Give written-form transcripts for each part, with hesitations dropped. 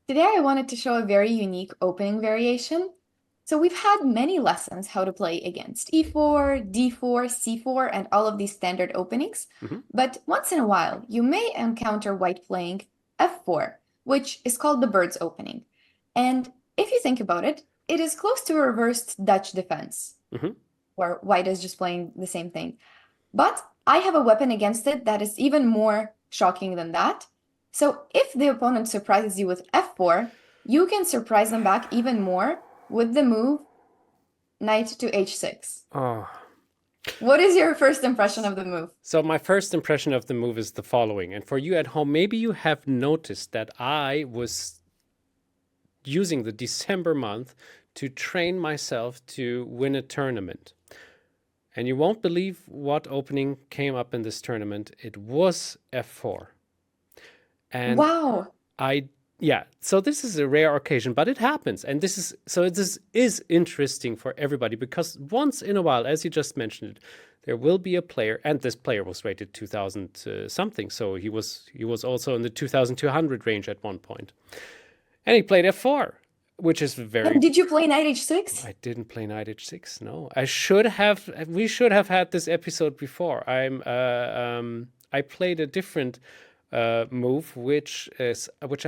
Today I wanted to show a very unique opening variation. So we've had many lessons how to play against e4, d4, c4, and all of these standard openings. hmm But once in a while, you may encounter white playing f4, which is called the bird's opening. And if you think about it, it is close to a reversed Dutch defense, hmm where white is just playing the same thing. But I have a weapon against it that is even more shocking than that. So if the opponent surprises you with f4, you can surprise them back even more with the move knight to h6. Oh. What is your first impression of the move? So my first impression of the move is the following. And for you at home, maybe you have noticed that I was using the December month to train myself to win a tournament. And you won't believe what opening came up in this tournament. It was f4. And Wow. yeah, so this is a rare occasion, but it happens. And this is interesting for everybody because once in a while, as you just mentioned, there will be a player, and this player was rated 2000 something, so he was also in the 2200 range at one point. And he played f4, which is And very. did you play knight h6? I didn't play knight h6. No, I should have. We should have had this episode before. I played a different move, which I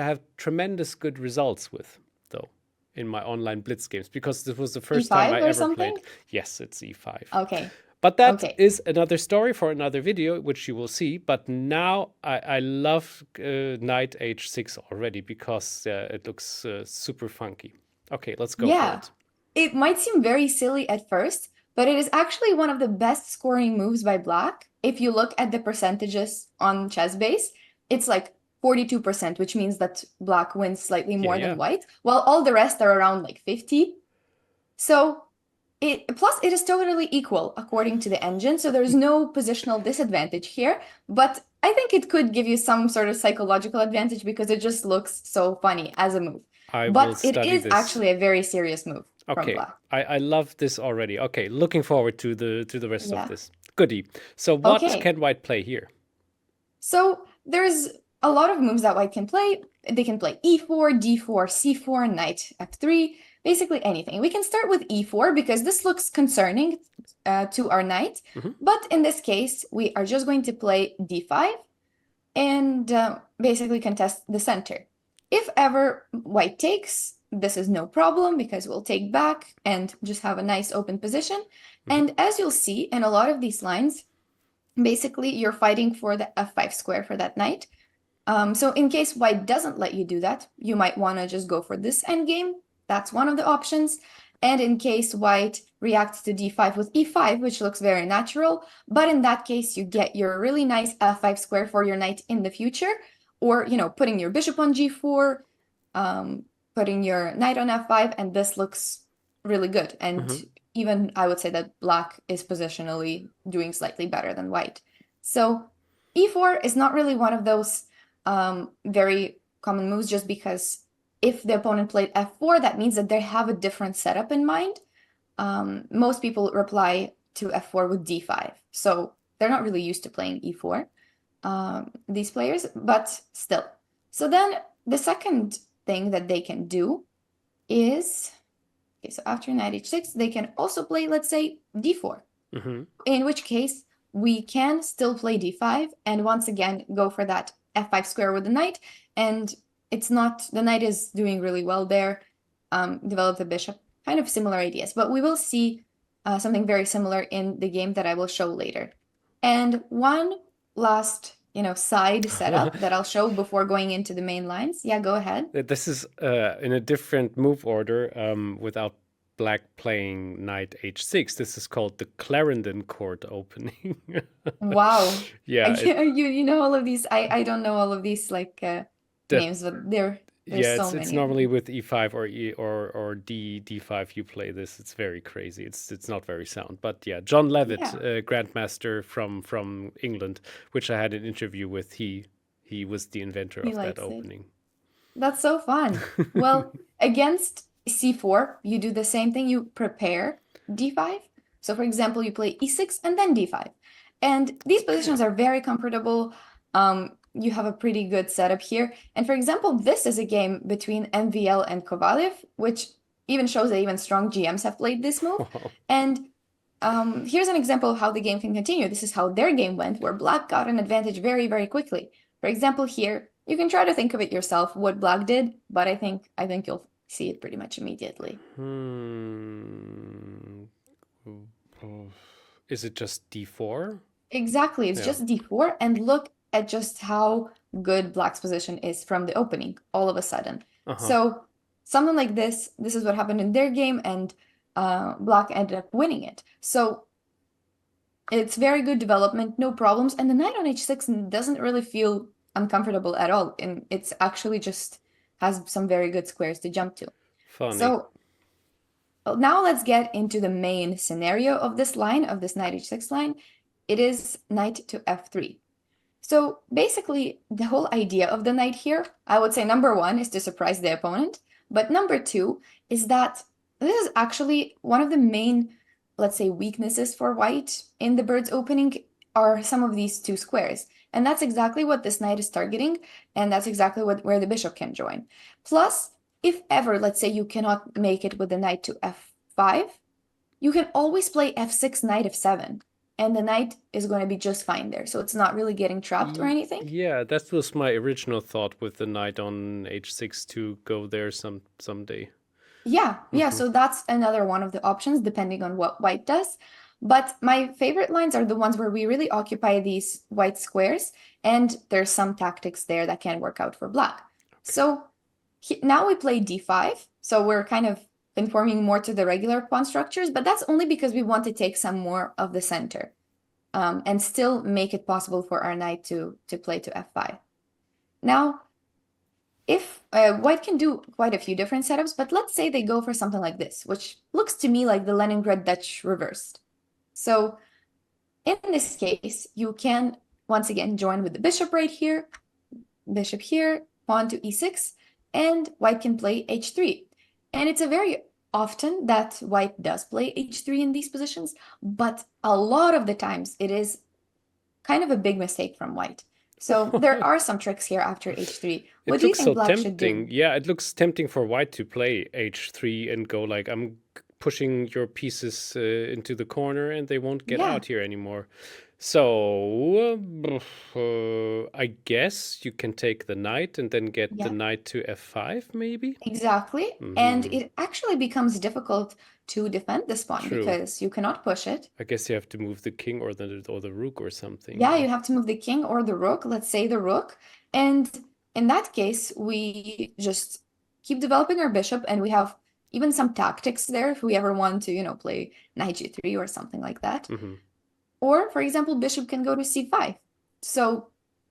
have tremendous good results with, though, in my online blitz games because this was the first time e5 I or ever something? played. Yes, it's e5. Okay. But that Okay. is another story for another video, which you will see. But now I love knight h6 already because it looks super funky. Okay, let's go for Yeah. it. It might seem very silly at first, but it is actually one of the best scoring moves by Black. If you look at the percentages on ChessBase, it's like 42%, which means that Black wins slightly Yeah, more than yeah. White, while all the rest are around like 50. So it is totally equal according to the engine, so there's no positional disadvantage here, but I think it could give you some sort of psychological advantage because it just looks so funny as a move. I will But it study is this. actually a very serious move from Okay, Black. I love this already. Okay, looking forward to the rest of Yeah. this. Goodie. So what Okay. can White play here? So there's a lot of moves that white can play. They can play e4, d4, c4, knight f3, basically anything. We can start with e4 because this looks concerning to our knight. hmm But in this case, we are just going to play d5 and basically contest the center. If ever white takes, this is no problem because we'll take back and just have a nice open position. hmm And as you'll see in a lot of these lines, basically you're fighting for the f5 square for that knight. So in case white doesn't let you do that, you might want to just go for this endgame. That's one of the options. And in case white reacts to d5 with e5, which looks very natural, but in that case, you get your really nice f5 square for your knight in the future, or, putting your bishop on g4, putting your knight on f5, and this looks really good. And hmm even I would say that black is positionally doing slightly better than white. So e4 is not really one of those very common moves just because if the opponent played f4, that means that they have a different setup in mind. Most people reply to f4 with d5, so they're not really used to playing e4, these players, but still. So then the second thing that they can do is, okay, so after knight h6, they can also play, let's say, d4, hmm in which case we can still play d5 and once again go for that f5 square with the knight. And it's not, the knight is doing really well there, develop the bishop, kind of similar ideas, but we will see something very similar in the game that I will show later. And one last, side setup that I'll show before going into the main lines. Yeah, go ahead. This is in a different move order without black playing knight h6. This is called the Clarendon court opening. Wow. Yeah, You know all of these. I don't know all of these like that names, but there's yeah, so it's many of normally them. with e5 or d5 you play this. It's very crazy. It's not very sound. But yeah, John Levitt, Yeah, grandmaster from England, which I had an interview with. He was the inventor he of that likes it. opening. That's so fun. Well, against c4, you do the same thing. You prepare d5. So for example, you play e6 and then d5. And these positions Okay. are very comfortable. you have a pretty good setup here. And for example, this is a game between MVL and Kovalev, which even shows that even strong GMs have played this move. Wow. And here's an example of how the game can continue. This is how their game went, where Black got an advantage very, very quickly. For example, here, you can try to think of it yourself, what Black did, but I think you'll see it pretty much immediately. Is it just d4? Exactly, it's Yeah. just d4, and look at just how good Black's position is from the opening, all of a sudden. Uh-huh. So something like this is what happened in their game, and Black ended up winning it. So it's very good development, no problems, and the knight on h6 doesn't really feel uncomfortable at all, and it's actually just has some very good squares to jump to. Funny. So now let's get into the main scenario of this line, of this knight h6 line. It is knight to f3. So basically, the whole idea of the knight here, I would say number one is to surprise the opponent, but number two is that this is actually one of the main, let's say, weaknesses for white in the bird's opening are some of these two squares. And that's exactly what this knight is targeting, and that's exactly where the bishop can join. Plus, if ever, let's say you cannot make it with the knight to f5, you can always play f6, knight f7, and the knight is going to be just fine there. So it's not really getting trapped or anything. Yeah, that was my original thought with the knight on h6 to go there someday. Yeah, so that's another one of the options, depending on what white does. But my favorite lines are the ones where we really occupy these white squares, and there's some tactics there that can work out for black. So now we play d5, so we're kind of conforming more to the regular pawn structures, but that's only because we want to take some more of the center and still make it possible for our knight to play to f5. Now, if white can do quite a few different setups, but let's say they go for something like this, which looks to me like the Leningrad Dutch reversed. So in this case, you can once again join with the bishop right here, bishop here, pawn to e6, and white can play h3. And it's a very often that white does play h3 in these positions, but a lot of the times it is kind of a big mistake from white. So there are some tricks here after h3. What do you think black should do? Yeah, it looks tempting for white to play h3 and go like, I'm pushing your pieces into the corner and they won't get out here anymore. So I guess you can take the knight and then get the knight to f5 maybe? Exactly. And it actually becomes difficult to defend this pawn because you cannot push it. I guess you have to move the king or the rook or something. Yeah, you have to move the king or the rook, let's say the rook. And in that case, we just keep developing our bishop, and we have even some tactics there if we ever want to, play knight g3 or something like that. Or, for example, bishop can go to c5. So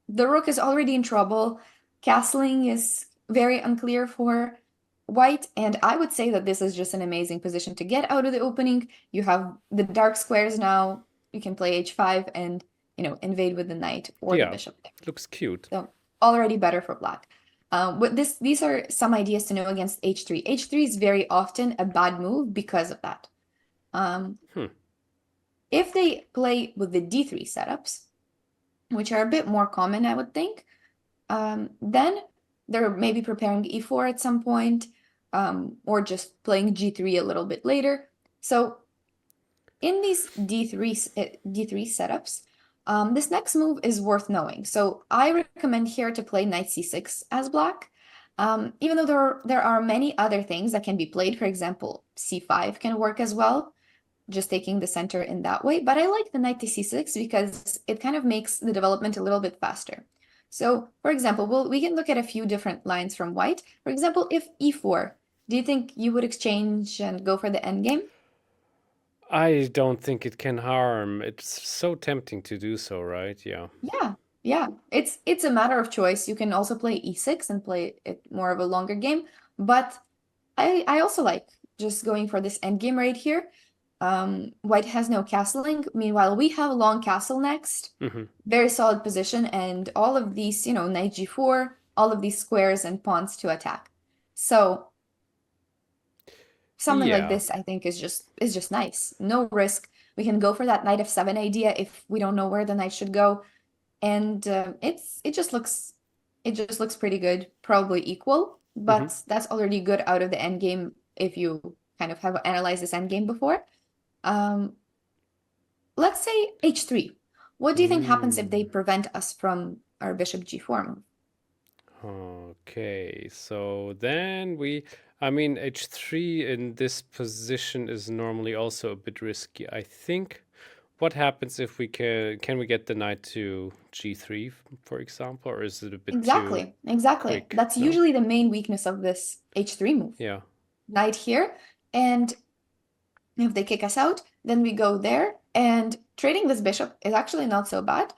the rook is already in trouble. Castling is very unclear for white, and I would say that this is just an amazing position to get out of the opening. You have the dark squares now. You can play h5 and, invade with the knight or the bishop there. Looks cute. So already better for black. But these are some ideas to know against h3. h3 is very often a bad move because of that. If they play with the d3 setups, which are a bit more common, I would think, then they're maybe preparing e4 at some point, or just playing g3 a little bit later. So in these d3 setups, this next move is worth knowing. So I recommend here to play knight c6 as black, even though there are many other things that can be played. For example, c5 can work as well, just taking the center in that way. But I like the knight to c6 because it kind of makes the development a little bit faster. So, for example, we can look at a few different lines from white. For example, if e4, do you think you would exchange and go for the endgame? I don't think it can harm. It's so tempting to do so, right? Yeah. Yeah. It's a matter of choice. You can also play e6 and play it more of a longer game. But I also like just going for this endgame right here. White has no castling. Meanwhile, we have a long castle next. Very solid position, and all of these, knight g4, all of these squares and pawns to attack. So something like this, I think, is just nice. No risk. We can go for that knight f7 idea if we don't know where the knight should go. and it just looks pretty good, probably equal, Hmm. but that's already good out of the end game if you kind of have analyzed this end game before. Um, let's say h3. What do you think happens if they Mm. prevent us from our bishop g4 move? Okay, so then I mean, h3 in this position is normally also a bit risky. I think what happens if can we get the knight to g3, for example, or is it a bit too Exactly. quick? That's No? usually the main weakness of this h3 move. Yeah. Knight here, and if they kick us out, then we go there, and trading this bishop is actually not so bad.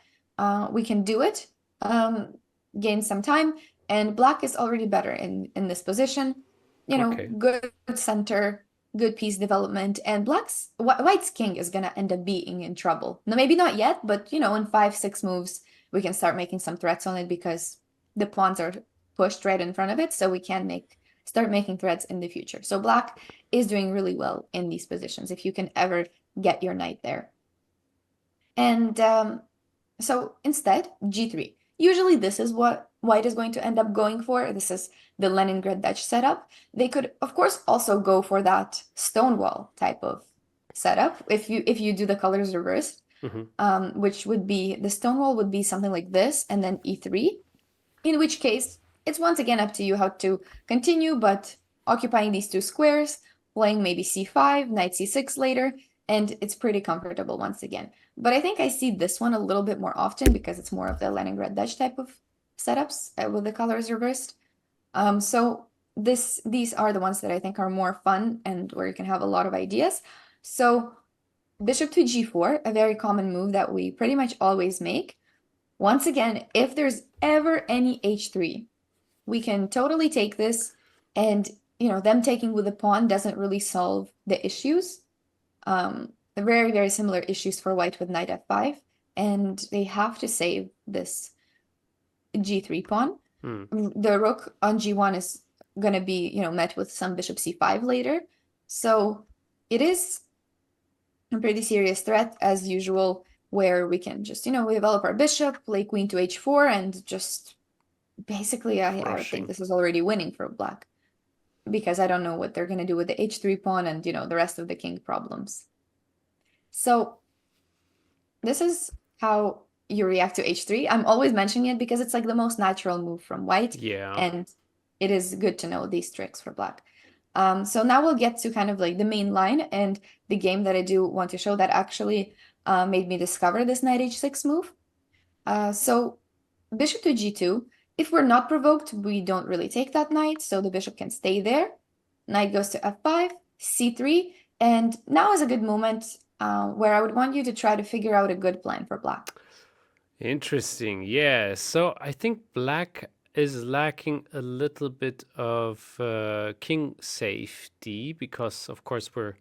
We can do it, um, gain some time, and black is already better in this position. You know, Okay. good center, good piece development, and white's king is gonna end up being in trouble. Now, maybe not yet, but you know, in 5, 6 moves, we can start making some threats on it because the pawns are pushed right in front of it, so we can start making threats in the future. So black is doing really well in these positions if you can ever get your knight there. And so instead, g3. Usually this is what white is going to end up going for. This is the Leningrad Dutch setup. They could, of course, also go for that stonewall type of setup if you do the colors reversed, Hmm. which would be the stonewall would be something like this, and then e3. In which case, it's once again up to you how to continue, but occupying these two squares, playing maybe c5, knight c6 later, and it's pretty comfortable once again. But I think I see this one a little bit more often because it's more of the Leningrad Dutch type of setups with the colors reversed. So these are the ones that I think are more fun and where you can have a lot of ideas. So bishop to g4, a very common move that we pretty much always make. Once again, if there's ever any h3, we can totally take this, and you know, them taking with the pawn doesn't really solve the issues. Very, very similar issues for white with knight f5, and they have to save this g3 pawn. Mm. The rook on g1 is gonna be, you know, met with some bishop c5 later. So it is a pretty serious threat as usual, where we can just, you know, develop our bishop, play queen to h4, and just basically, I think Crushing. this is already winning for black because I don't know what they're going to do with the h3 pawn and, you know, the rest of the king problems. So this is how you react to h3. I'm always mentioning it because it's like the most natural move from white, Yeah. and it is good to know these tricks for black. So now we'll get to kind of like the main line and the game that I do want to show that actually made me discover this knight h6 move. So bishop to g2. If we're not provoked, we don't really take that knight, so the bishop can stay there. Knight goes to f5, c3, and now is a good moment where I would want you to try to figure out a good plan for black. Interesting. Yeah. So I think black is lacking a little bit of king safety because, of course, we're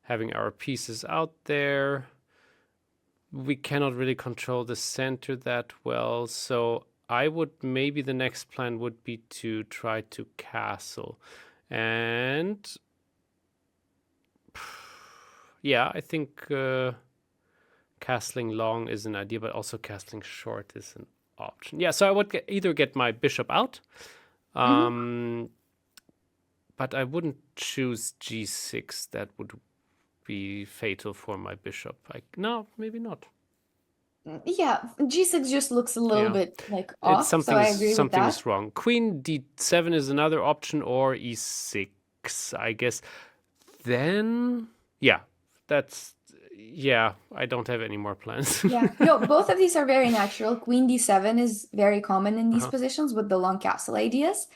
having our pieces out there. We cannot really control the center that well. So I would maybe the next plan would be to try to castle. And yeah, I think castling long is an idea, but also castling short is an option. Yeah, so I would either get my bishop out, Mhm. um, but I wouldn't choose g6. That would be fatal for my bishop. No, maybe not. Yeah, g6 just looks a little Yeah, bit like it's off, so I agree with something that. is wrong. Queen d7 is another option, or e6, I guess. Then yeah, that's yeah. I don't have any more plans. Yeah, no, both of these are very natural. Queen d7 is very common in these Uh-huh. positions with the long castle ideas.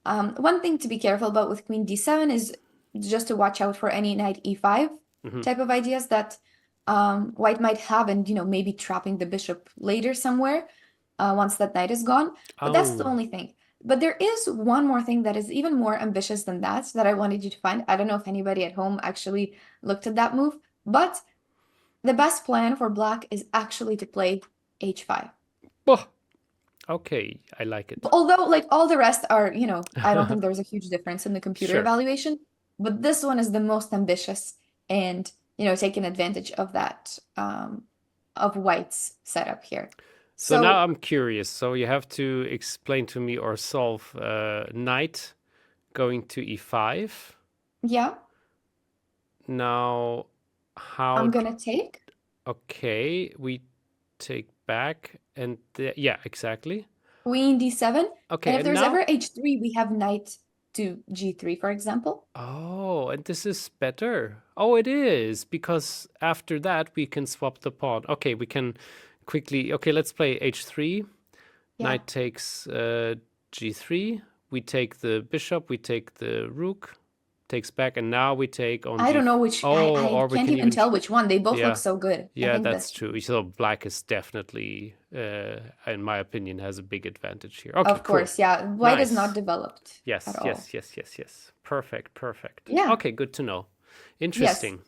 One thing to be careful about with queen d7 is just to watch out for any knight e5 Hmm. type of ideas that white might have, and you know, maybe trapping the bishop later somewhere once that knight is gone. But that's the Oh, only thing. But there is one more thing that is even more ambitious than that I wanted you to find. I don't know if anybody at home actually looked at that move, but the best plan for black is actually to play h5. oh, okay, I like it. Although, like all the rest are, you know, I don't think there's a huge difference in the computer Sure. evaluation, but this one is the most ambitious and, you know, taking advantage of that, of white's setup here. So now So I'm curious. So you have to explain to me or solve knight going to e5. yeah, Now, how? I'm gonna take Okay, we take back and yeah, exactly. queen d7. And Okay, if and there's now. ever h3, we have knight to g3, for example. Oh, and this is better. Oh, it is, because after that we can swap the pawn. Okay, we can quickly. Okay, let's play h3. Yeah. Knight takes g3. We take the bishop, we take the rook, takes back, and now we take on I g. don't know which, Oh, I or we can't can even even. tell which one. They both look Yeah, so good. I yeah, think that's this, true. So black is definitely, in my opinion, has a big advantage here. Okay, of cool. course, yeah. White is not Nice. developed at Yes, all. yes, yes, yes, yes. Perfect, perfect. Yeah. Okay, good to know. Yes. Interesting.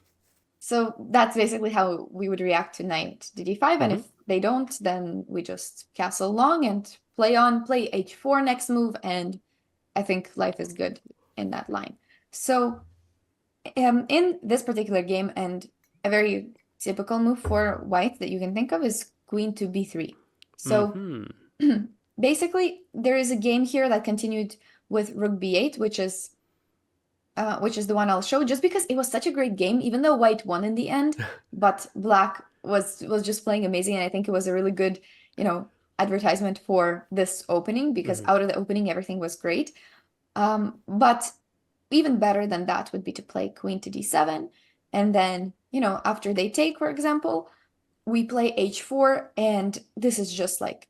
So that's basically how we would react to knight to d5. And Hmm. if they don't, then we just castle long and play h4 next move. And I think life is good in that line. So in this particular game, and a very typical move for white that you can think of is queen to b3. So Hmm. basically, there is a game here that continued with rook b8, which is the one I'll show, just because it was such a great game, even though white won in the end, but black was just playing amazing, and I think it was a really good, advertisement for this opening, because Hmm. out of the opening everything was great. But even better than that would be to play queen to d7, and then, after they take, for example, we play h4, and this is just like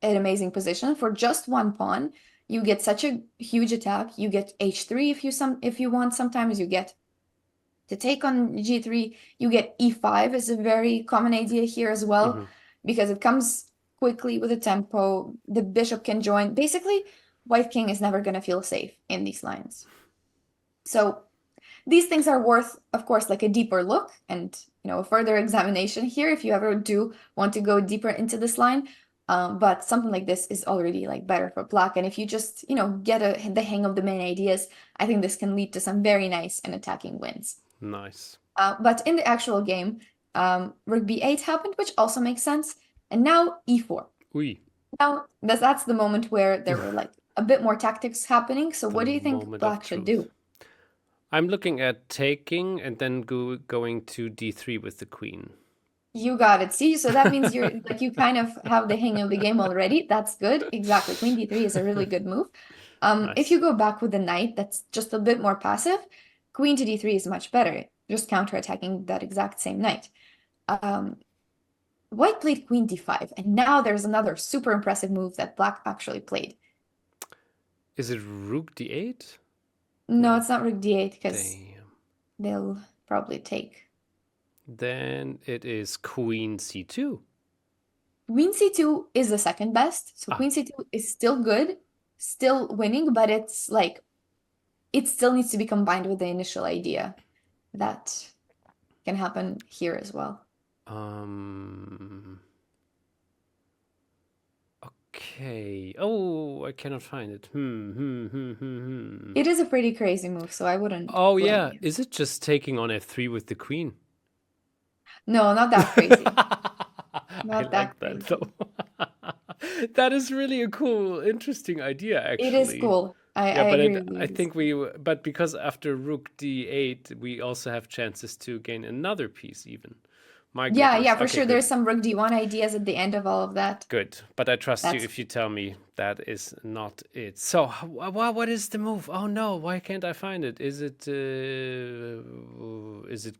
an amazing position for just one pawn. You get such a huge attack. You get h3 if you want. Sometimes you get to take on g3. You get e5 is a very common idea here as well, Hmm. because it comes quickly with a tempo. The bishop can join. Basically, white king is never going to feel safe in these lines. So these things are worth, of course, like a deeper look and a further examination here if you ever do want to go deeper into this line. But something like this is already like better for black. And if you just get the hang of the main ideas, I think this can lead to some very nice and attacking wins. Nice. But in the actual game, rook b8 happened, which also makes sense. And now e4. Oui. Now that's the moment where there were like a bit more tactics happening. So The what do you think moment of black should truth. do? I'm looking at taking and then going to d3 with the queen. You got it. See, so that means you're like you kind of have the hang of the game already. That's good. Exactly. Queen d3 is a really good move. If Nice. you go back with the knight, that's just a bit more passive. Queen to d3 is much better, just counterattacking that exact same knight. Um, White played queen d5, and now there's another super impressive move that black actually played. Is it rook d8? No, No. it's not rook d8 because Damn. they'll probably take. Then it is queen c2. Queen c2 is the second best, so Ah, queen c2 is still good, still winning, but it's like it still needs to be combined with the initial idea that can happen here as well. um. Okay. Oh, I cannot find it. Hmm. It is a pretty crazy move, so I wouldn't Oh blame yeah. you. Is it just taking on f3 with the queen? No, not that crazy. I Not that like that crazy. though. That is really a cool, interesting idea, It is actually. cool. I Yeah, but agree with you. I It is think cool. but because after rook d8, we also have chances to gain another piece even. My Yeah, goodness. yeah, for Okay, sure. There's good. some rook d1 ideas at the end of all of that. Good. But I trust you That's if you tell me that is not it. So, what is the move? Oh no, why can't I find it? Is it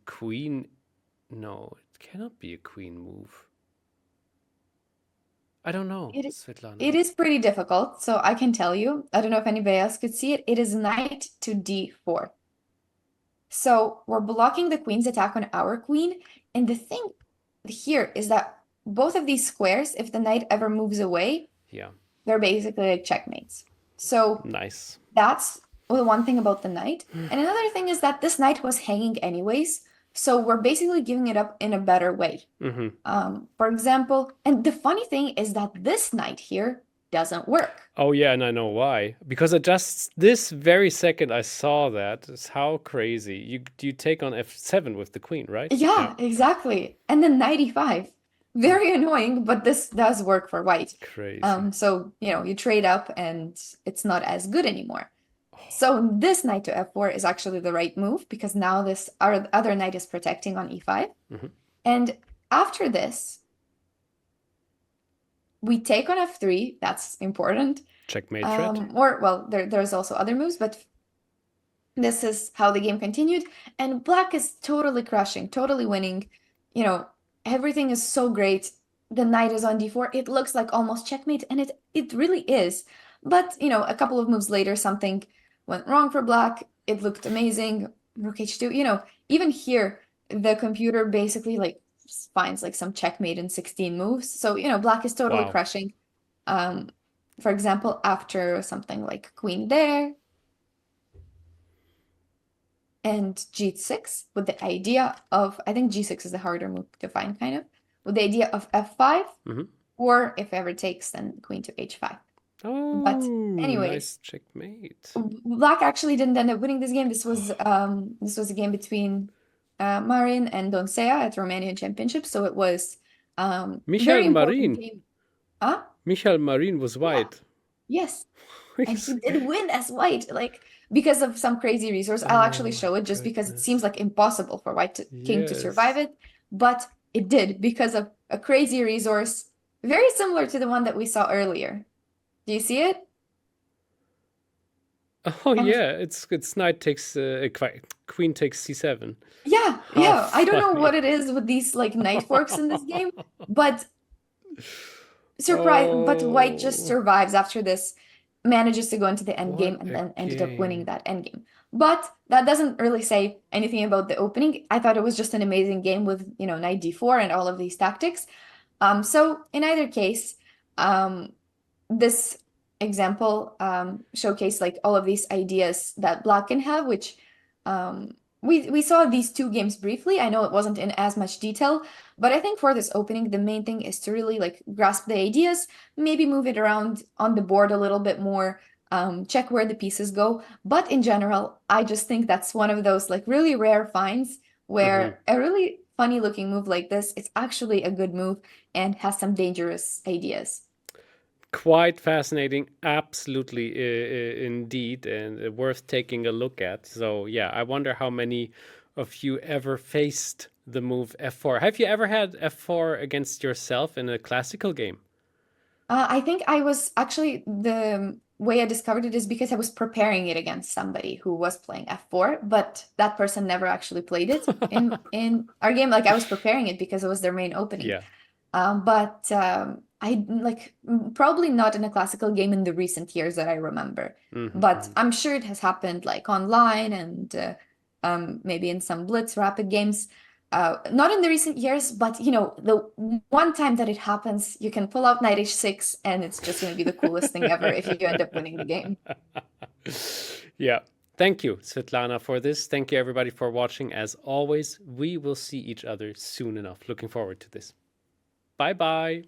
queen? No, it cannot be a queen move. I don't know, it Svetlana. it is pretty difficult, so I can tell you. I don't know if anybody else could see it. It is knight to d4. So we're blocking the queen's attack on our queen. And the thing here is that both of these squares, if the knight ever moves away, Yeah, they're basically like checkmates. So nice. that's the one thing about the knight. And another thing is that this knight was hanging anyways. So we're basically giving it up in a better way. Mm-hmm. For example, and the funny thing is that this knight here doesn't work. Oh yeah, and I know why. Because I just this very second I saw that. It's how crazy. You take on f7 with the queen, right? Yeah. Yeah, exactly. And then knight e5. Very annoying, but this does work for white. Crazy. So, you trade up and it's not as good anymore. So this knight to f4 is actually the right move because now this our other knight is protecting on e5. Mhm. And after this, we take on f3. That's important. Checkmate threat. Well, there's also other moves, but this is how the game continued. And black is totally crushing, totally winning. Everything is so great. The knight is on d4. It looks like almost checkmate, and it really is. But, a couple of moves later, something went wrong for black. It looked amazing. Rook h2. Even here, the computer basically like finds like some checkmate in 16 moves. So, black is totally Wow. crushing. For example, after something like queen there and g6 with the idea of, I think g6 is the harder move to find, kind of, with the idea of f5, Mhm. or if ever takes, then queen to h5. Oh, But anyways, nice checkmate. black actually didn't end up winning this game. This was a game between Marin and Donsea at Romanian Championship, so it was Michael very important Marin. game. Huh? Michael Marin was Yeah. white. Yes. And he did win as white, like because of some crazy resource. I'll actually show it just because it seems like impossible for king to survive it, but it did because of a crazy resource, very similar to the one that we saw earlier. Do you see it? Oh And yeah, it's knight takes queen takes c7. yeah, How yeah. I don't know funny. what it is with these like knight forks in this game, but but white just Oh, survives after this, manages to go into the end game, what and a then ended up winning game. that end game. But that doesn't really say anything about the opening. I thought it was just an amazing game with, knight d4 and all of these tactics. So in either case, this example showcased like all of these ideas that black can have, which we saw these two games briefly. I know it wasn't in as much detail, but I think for this opening, the main thing is to really like grasp the ideas, maybe move it around on the board a little bit more, check where the pieces go. But in general, I just think that's one of those like really rare finds where a really funny looking move like this is actually a good move and has some dangerous ideas. Quite fascinating, absolutely, indeed, and worth taking a look at. So yeah, I wonder how many of you ever faced the move f4. Have you ever had f4 against yourself in a classical game? I think I was actually the way I discovered it is because I was preparing it against somebody who was playing f4, but that person never actually played it in our game. Like I was preparing it because it was their main opening. Yeah. But I like probably not in a classical game in the recent years that I remember. But I'm sure it has happened like online and maybe in some blitz rapid games. Not in the recent years, but the one time that it happens, you can pull out knight h6 and it's just going to be the coolest thing ever if you end up winning the game. Yeah. Thank you, Svitlana, for this. Thank you, everybody, for watching. As always, we will see each other soon enough. Looking forward to this. Bye bye.